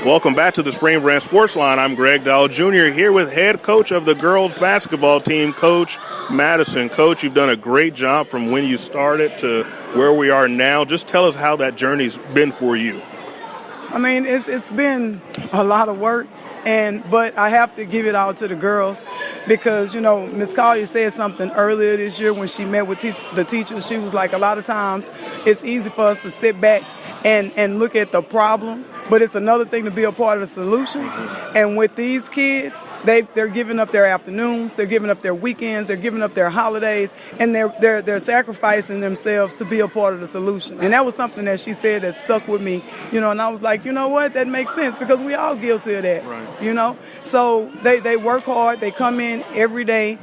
Welcome back to the Spring Brand Sports Line. I'm Greg Dowell Jr. here with head coach of the girls basketball team, Coach Madison. Coach, you've done a great job from when you started to where we are now. Just tell us how that journey's been for you. I mean, it's been a lot of work, but I have to give it all to the girls because, Ms. Collier said something earlier this year when she met with the teachers. She was like, a lot of times it's easy for us to sit back and look at the problem, but it's another thing to be a part of the solution. And with these kids, they're giving up their afternoons, they're giving up their weekends, they're giving up their holidays, and they're sacrificing themselves to be a part of the solution. And that was something that she said that stuck with me, and I was like, you know what, that makes sense because we all guilty of that, right. So they work hard, they come in every day,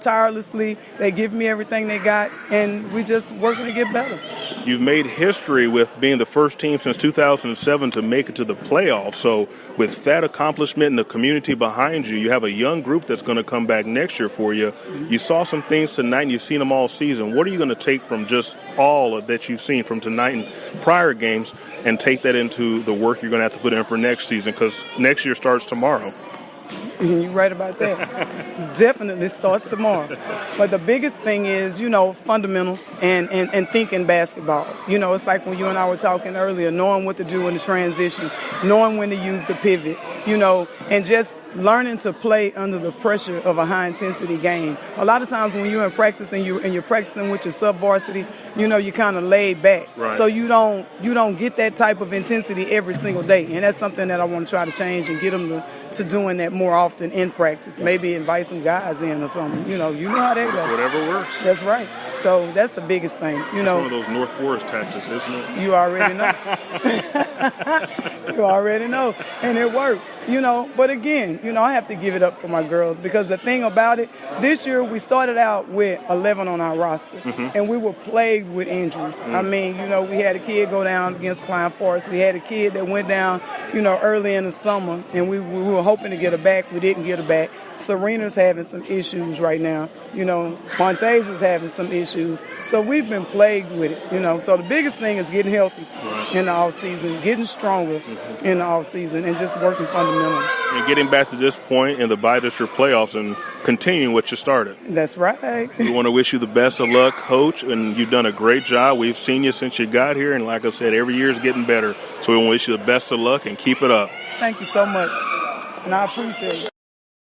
tirelessly, they give me everything they got, and we just working to get better. You've made history with being the first team since 2007 to make it to the playoffs. So with that accomplishment and the community behind you, you have a young group that's going to come back next year for you. You saw some things tonight and you've seen them all season. What are you going to take from just all that you've seen from tonight and prior games and take that into the work you're going to have to put in for next season? Because next year starts tomorrow. You're right about that. Definitely starts tomorrow. But the biggest thing is, fundamentals and thinking basketball. It's like when you and I were talking earlier, knowing what to do in the transition, knowing when to use the pivot, and just learning to play under the pressure of a high-intensity game. A lot of times when you're in practice and you're practicing with your sub-varsity, you kind of laid back. Right. So you don't get that type of intensity every single day. And that's something that I want to try to change and get them to doing that more often in practice. Maybe invite some guys in or something. You know how they go. Whatever works. That's right. So that's the biggest thing. It's one of those North Forest tactics, isn't it? You already know. You already know. And it works. But again, I have to give it up for my girls because the thing about it, this year we started out with 11 on our roster, and we were plagued with injuries. I mean, we had a kid go down against Klein Forest. We had a kid that went down, early in the summer, and we were hoping to get her back. We didn't get her back. Serena's having some issues right now. Montasia's having some issues. So we've been plagued with it, So the biggest thing is getting healthy in the off season, getting stronger in the off season, and just working fundamentally. And getting back to this point in the bi-district playoffs and continuing what you started. That's right. We want to wish you the best of luck, Coach, and you've done a great job. We've seen you since you got here, and like I said, every year is getting better. So we want to wish you the best of luck and keep it up. Thank you so much, and I appreciate it.